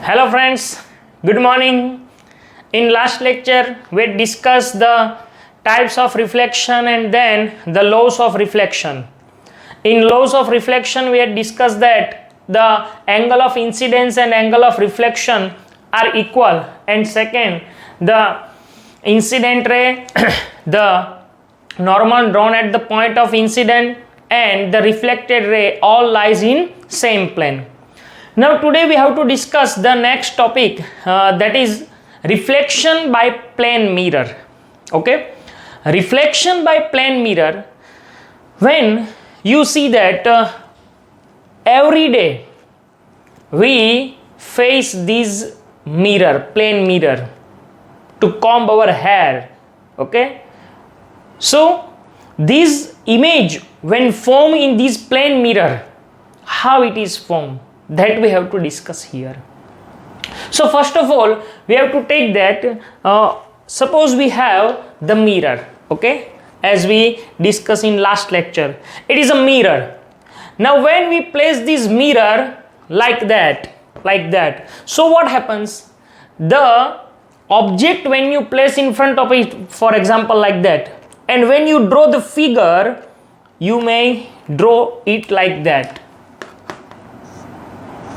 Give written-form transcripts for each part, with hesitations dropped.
Hello friends, good morning. In last lecture we discussed the types of reflection and then the laws of reflection. In laws of reflection we had discussed that the angle of incidence and angle of reflection are equal, and second, the incident ray the normal drawn at the point of incident and the reflected ray all lies in same plane. Now today we have to discuss the next topic, that is reflection by plane mirror. Okay, reflection by plane mirror. When you see that every day we face this mirror, plane mirror, to comb our hair. Okay, so this image when formed in this plane mirror, how it is formed, that we have to discuss here. So first of all we have to take that suppose we have the mirror. Okay, as we discussed in last lecture, it is a mirror. Now when we place this mirror like that, so what happens? The object when you place in front of it, for example like that, and when you draw the figure, you may draw it like that.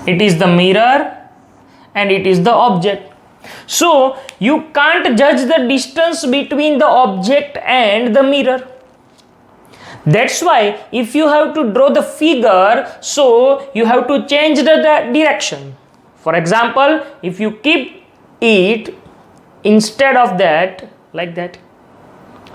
It is the mirror and it is the object. So you can't judge the distance between the object and the mirror. That's why if you have to draw the figure, so you have to change the direction. For example, if you keep it instead of that, like that,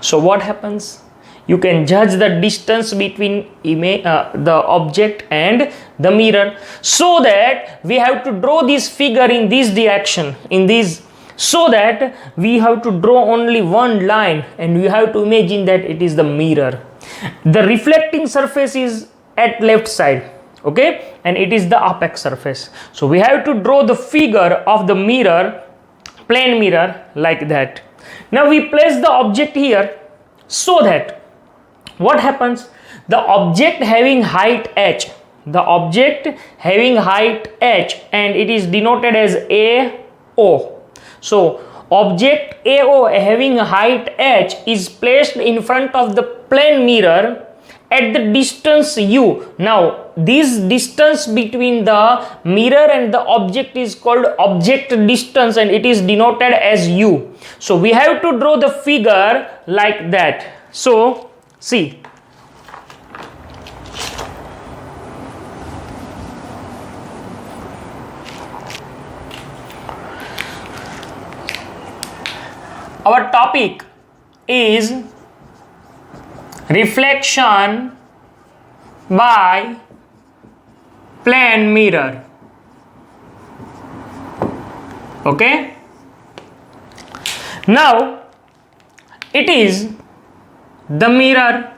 so what happens? You can judge the distance between the object and the mirror. So that we have to draw this figure in this direction, so that we have to draw only one line, and we have to imagine that it is the mirror. The reflecting surface is at left side, okay, and it is the apex surface. So we have to draw the figure of the mirror, plane mirror, like that. Now we place the object here, so that what happens? The object having height h, and it is denoted as AO. So object AO having height h is placed in front of the plane mirror at the distance u. Now this distance between the mirror and the object is called object distance, and it is denoted as u. So we have to draw the figure like that. So see, our topic is reflection by plane mirror. Okay, now it is the mirror.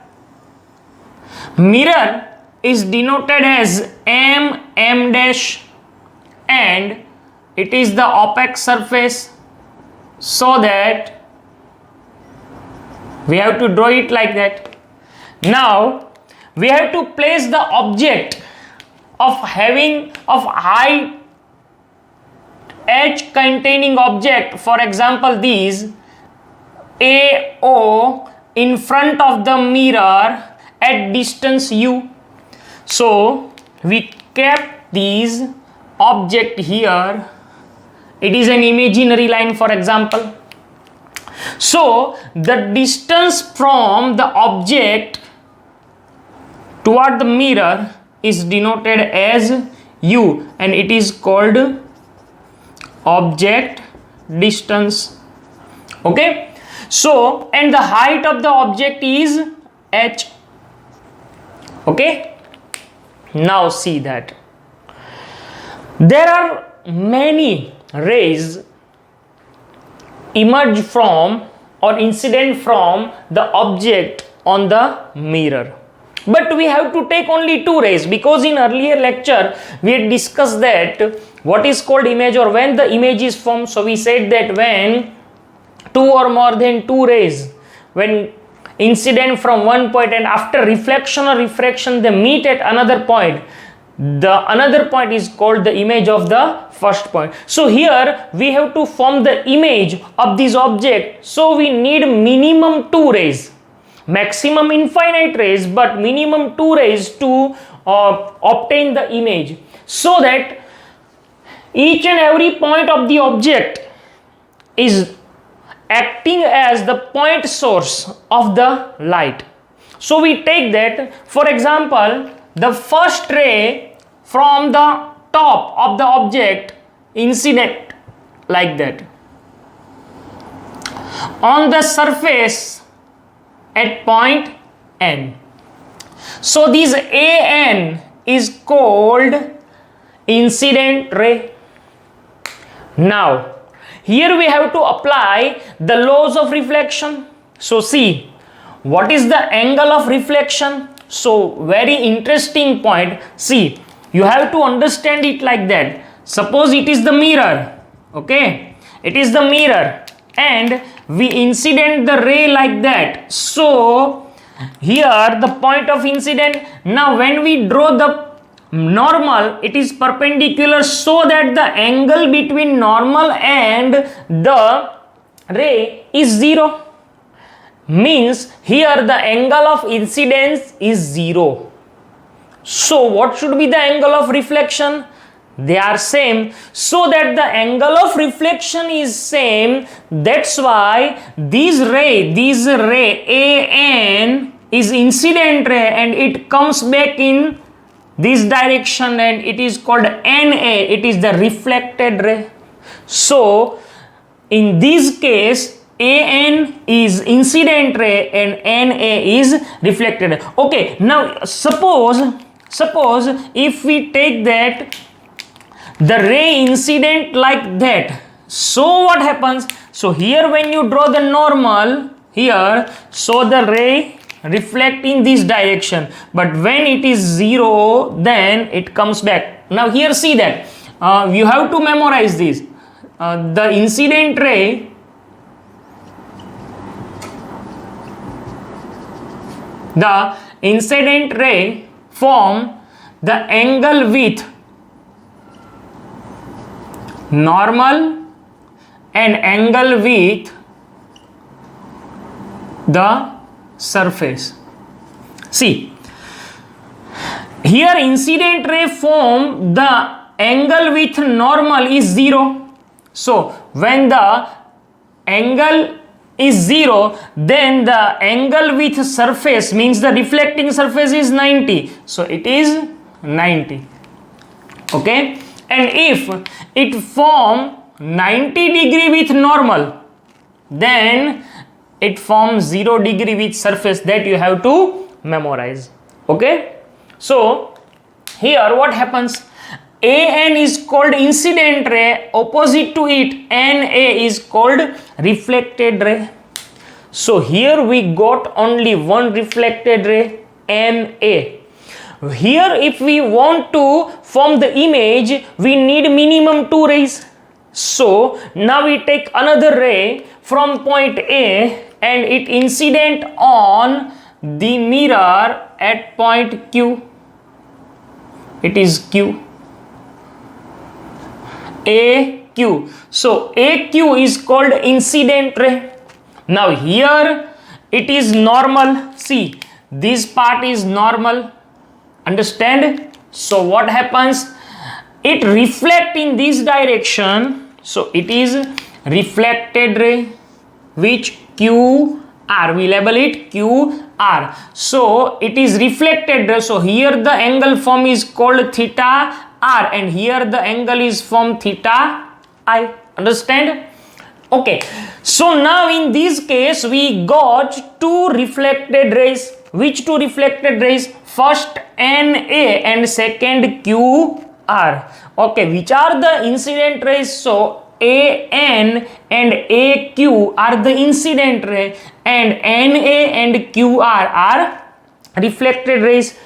Mirror is denoted as M dash, and it is the opaque surface, so that we have to draw it like that. Now we have to place the object of height h containing object, for example these AO, in front of the mirror at distance u. So we kept this object here. It is an imaginary line, for example. So the distance from the object toward the mirror is denoted as u, and it is called object distance. Okay, so and the height of the object is h. Okay, now see that there are many rays emerge from or incident from the object on the mirror, but we have to take only two rays, because in earlier lecture we had discussed that what is called image, or when the image is formed. So we said that when two or more than two rays, when incident from one point and after reflection or refraction they meet at another point, the another point is called the image of the first point. So here we have to form the image of this object, so we need minimum 2 rays, maximum infinite rays, but minimum 2 rays to obtain the image, so that each and every point of the object is acting as the point source of the light. So we take that, for example, the first ray from the top of the object incident like that on the surface at point N. So this AN is called incident ray. Now here we have to apply the laws of reflection. So see, what is the angle of reflection? So very interesting point. See, you have to understand it like that. Suppose it is the mirror, okay, it is the mirror, and we incident the ray like that. So here the point of incident, now when we draw the normal, it is perpendicular, so that the angle between normal and the ray is 0. Means here the angle of incidence is 0. So what should be the angle of reflection? They are same, so that the angle of reflection is same. That's why this ray AN is incident ray, and it comes back in this direction, and it is called NA, it is the reflected ray. So in this case AN is incident ray and NA is reflected ray. Okay, now suppose if we take that the ray incident like that, so what happens? So here when you draw the normal here, so the ray reflect in this direction, but when it is 0, then it comes back. Now here see that you have to memorize this. The incident ray form the angle with normal and angle with the surface. See, here incident ray form the angle with normal is 0. So when the angle is 0, then the angle with surface, means the reflecting surface, is 90. So it is 90. Okay, and if it form 90 degree with normal, then it forms 0 degree with surface. That you have to memorize. Okay, so here what happens? AN is called incident ray, opposite to it NA is called reflected ray. So here we got only one reflected ray, NA. Here if we want to form the image, we need minimum 2 rays. So now we take another ray from point A and it incident on the mirror at point Q. It is Q. AQ. So AQ is called incident ray. Now here it is normal. See, this part is normal. Understand? So what happens? It reflect in this direction. So it is reflected ray, which QR. We label it QR. So it is reflected ray. So here the angle form is called theta R, and here the angle is from theta I. Understand? Okay, so now in this case we got 2 reflected rays. Which 2 reflected rays? First NA and second QR. Okay, which are the incident rays? So AN and AQ are the incident ray, and NA and QR are reflected rays.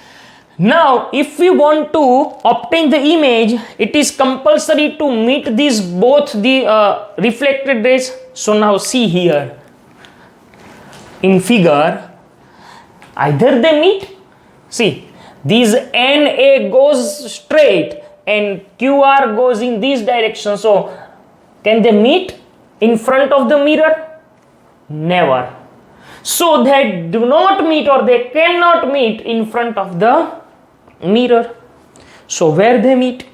Now if we want to obtain the image, it is compulsory to meet these both the reflected rays. So now see here in figure, either they meet. See, This NA goes straight and QR goes in this direction. So can they meet in front of the mirror? Never. So they do not meet, or they cannot meet in front of the mirror. So where they meet?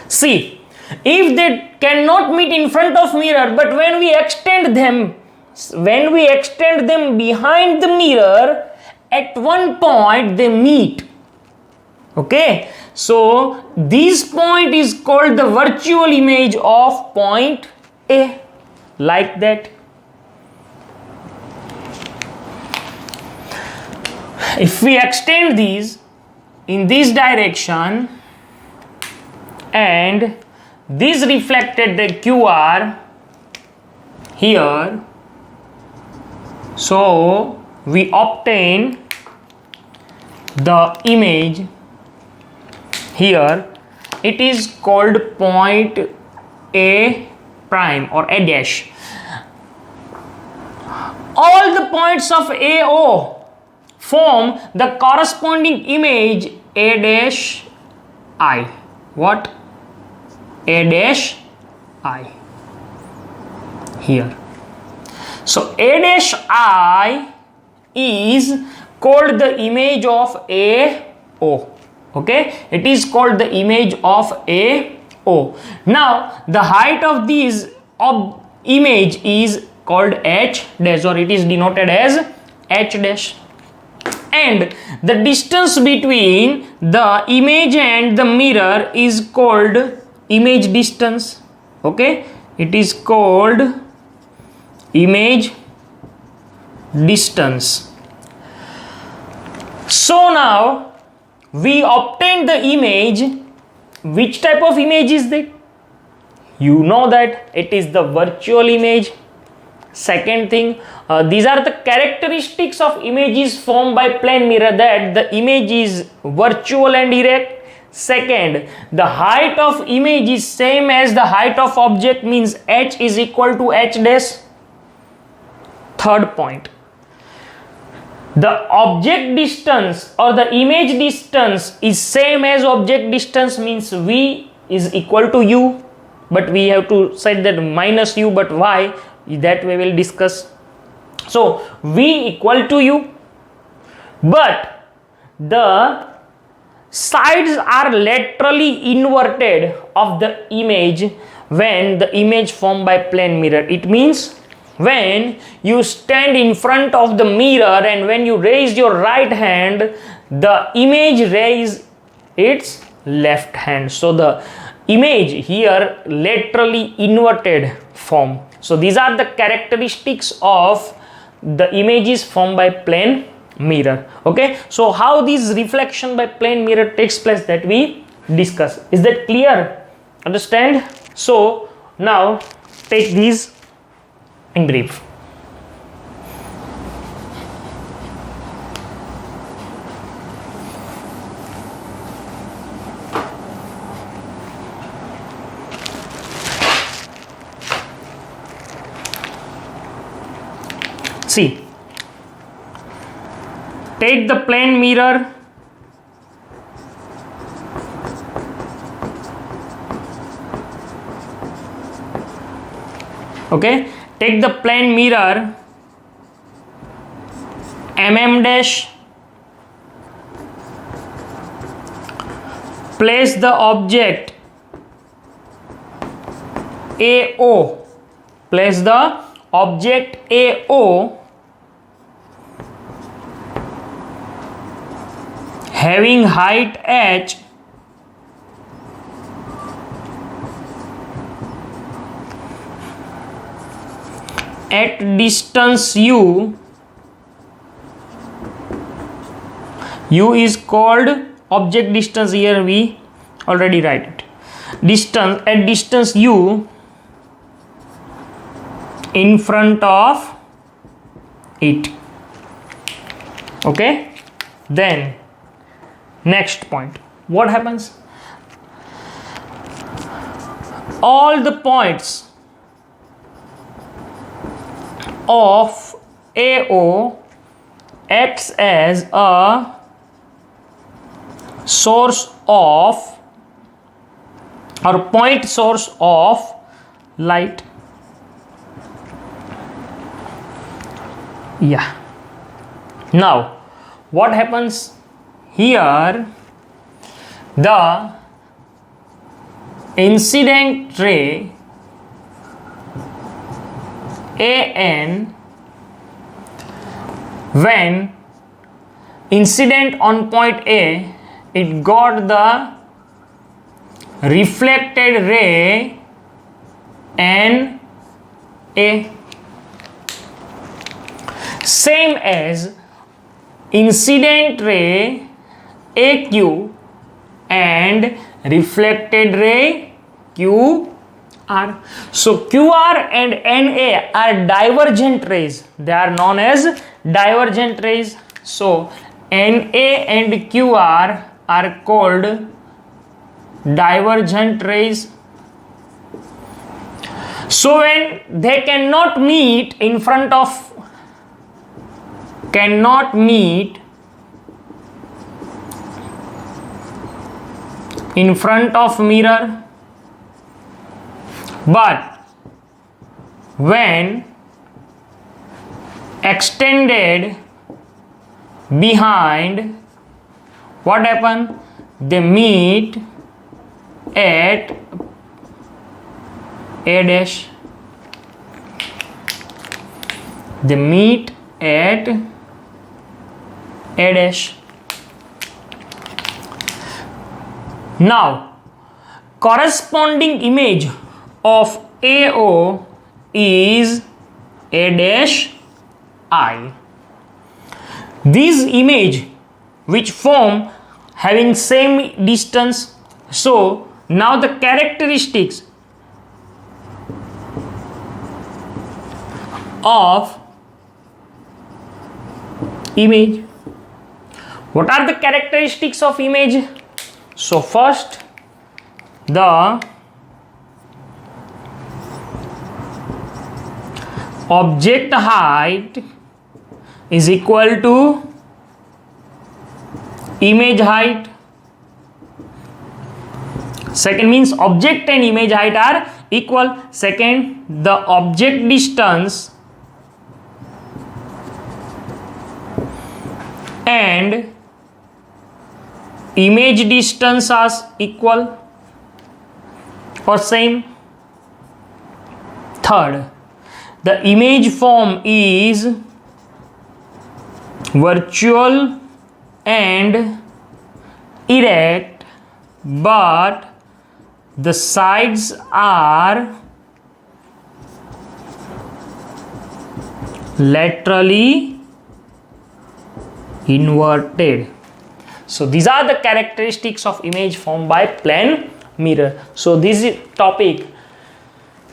See, if they cannot meet in front of mirror, but when we extend them behind the mirror, at one point they meet. Okay, so this point is called the virtual image of point A, like that. If we extend these in this direction and this reflected the QR here, so we obtain the image here. It is called point A prime or A dash. All the points of AO form the corresponding image A dash I. What? A dash I here. So A dash I is called the image of AO. Okay, it is called the image of AO. Now the height of this image is called H dash, or it is denoted as H dash. And the distance between the image and the mirror is called image distance. Okay, it is called image distance. So now we obtain the image. Which type of image is that? You know that it is the virtual image. Second thing, these are the characteristics of images formed by plane mirror, that the image is virtual and erect. Second, the height of image is same as the height of object, means H is equal to H dash. Third point, the object distance or the image distance is same as object distance, means V is equal to U, but we have to set that minus U, but why, that we will discuss. So V equal to U, but the sides are laterally inverted of the image when the image formed by plane mirror. It means when you stand in front of the mirror and when you raise your right hand, the image raise its left hand. So the image here laterally inverted form. So these are the characteristics of the images formed by plane mirror. Okay, so how this reflection by plane mirror takes place, that we discuss. Is that clear? Understand? So now take these in brief. See, take the plane mirror, okay, take the plane mirror dash, place the object AO, place the object AO having height H at distance U. U is called object distance, here we already write it. Distance, at distance U in front of it. Okay, then next point, what happens? All the points of AO acts as a source of or point source of light. Yeah. Now what happens here? The incident ray AN, when incident on point A, it got the reflected ray NA, same as incident ray AQ and reflected ray QR. So QR and NA are divergent rays. They are known as divergent rays. So NA and QR are called divergent rays. So when they cannot meet in front of mirror, but when extended behind, what happen? They meet at A dash. They meet at A dash. Now corresponding image of AO is A dash I. These image which form having same distance. So now the characteristics of image. What are the characteristics of image? So first, the object height is equal to image height. Second means object and image height are equal. Second, the object distance and image distance are equal or same. Third, the image form is virtual and erect, but the sides are laterally inverted. So these are the characteristics of image formed by plane mirror. So this topic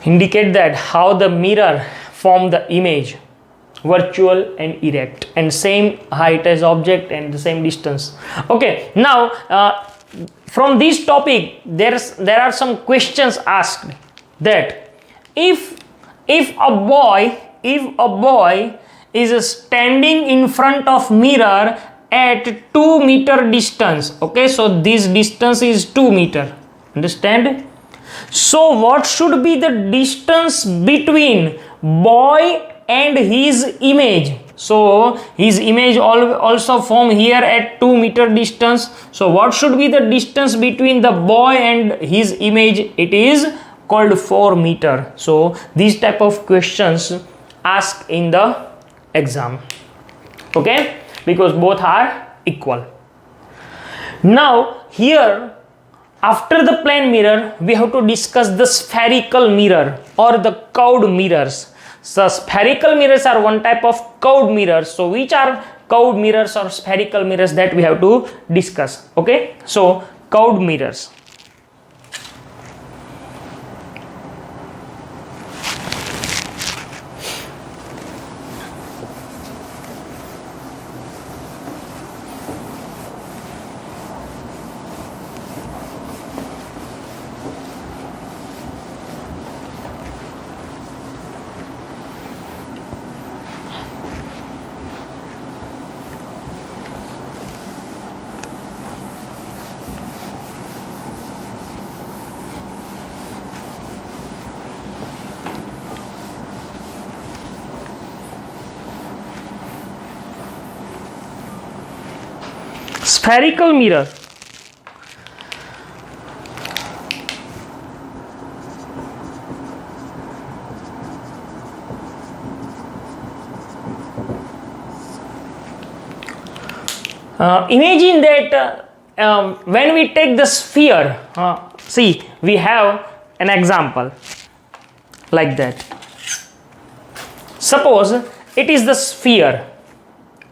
indicate that how the mirror form the image, virtual and erect, and same height as object and the same distance. Okay, now from this topic there are some questions asked, that if a boy is standing in front of mirror at 2 meter distance, okay, so this distance is 2 meter, understand? So what should be the distance between boy and his image? So his image also form here at 2 meter distance. So what should be the distance between the boy and his image? It is called 4 meter. So these type of questions asked in the exam, okay, because both are equal. Now here, after the plane mirror, we have to discuss the spherical mirror or the curved mirrors. So spherical mirrors are one type of curved mirrors. So which are curved mirrors or spherical mirrors, that we have to discuss. Okay, so curved mirrors. spherical mirror. Imagine that when we take the sphere, see, we have an example like that. Suppose it is the sphere,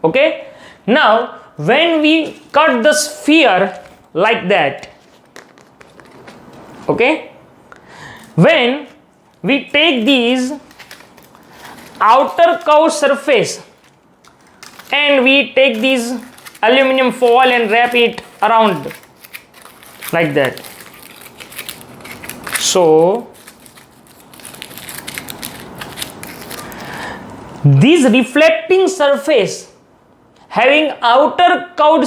okay? Now, when we cut the sphere like that, okay? When we take these outer curved surface and we take these aluminum foil and wrap it around like that. So this reflecting surface having outer curve,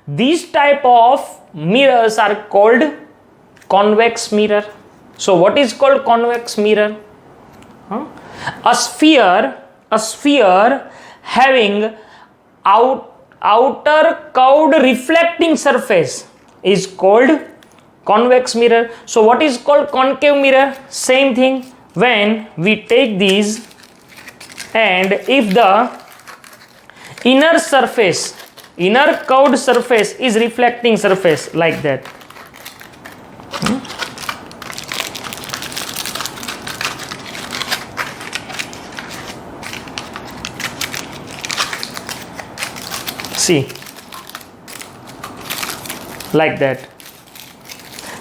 these type of mirrors are called convex mirror. So what is called convex mirror? A sphere having outer curved reflecting surface is called convex mirror. So what is called concave mirror? Same thing. When we take these and if the inner curved surface is reflecting surface like that, see, like that.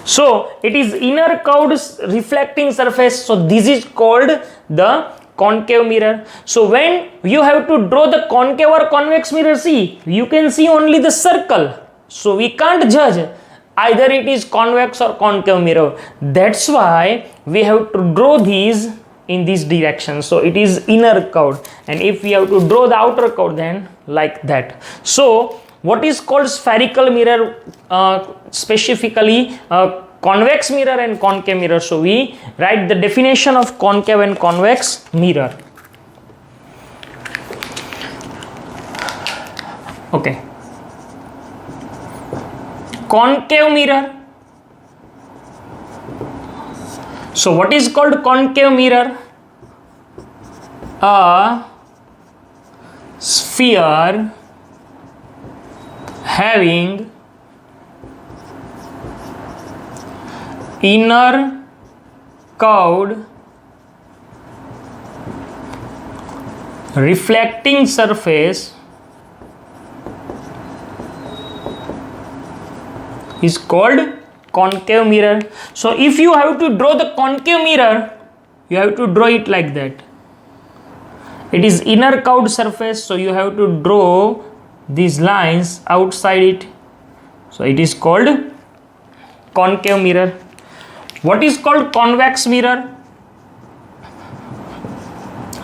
So it is inner curved reflecting surface. So this is called the concave mirror. So when you have to draw the concave or convex mirror, see, you can see only the circle. So we can't judge either it is convex or concave mirror. That's why we have to draw these in this direction. So it is inner curved, and if we have to draw the outer curve, then like that. So what is called spherical mirror, specifically convex mirror and concave mirror. So we write the definition of concave and convex mirror. Okay. Concave mirror. So what is called concave mirror? A sphere having inner curved reflecting surface is called concave mirror. So if you have to draw the concave mirror, you have to draw it like that. It is inner curved surface, so you have to draw these lines outside it. So it is called concave mirror. What is called convex mirror?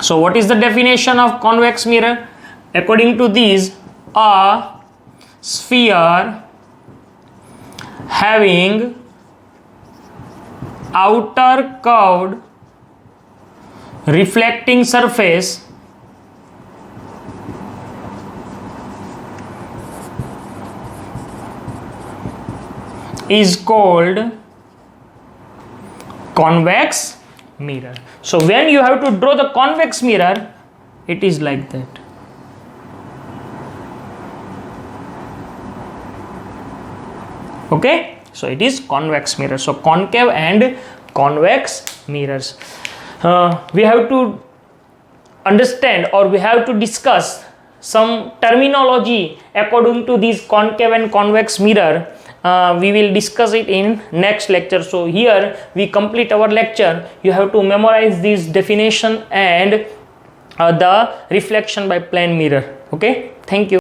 So what is the definition of convex mirror? According to these, a sphere having outer curved reflecting surface is called convex mirror. So when you have to draw the convex mirror, it is like that. Okay, so it is convex mirror. So concave and convex mirrors. We have to understand, or we have to discuss some terminology according to these concave and convex mirror. We will discuss it in next lecture. So here we complete our lecture. You have to memorize this definition and the reflection by plane mirror. Okay, thank you.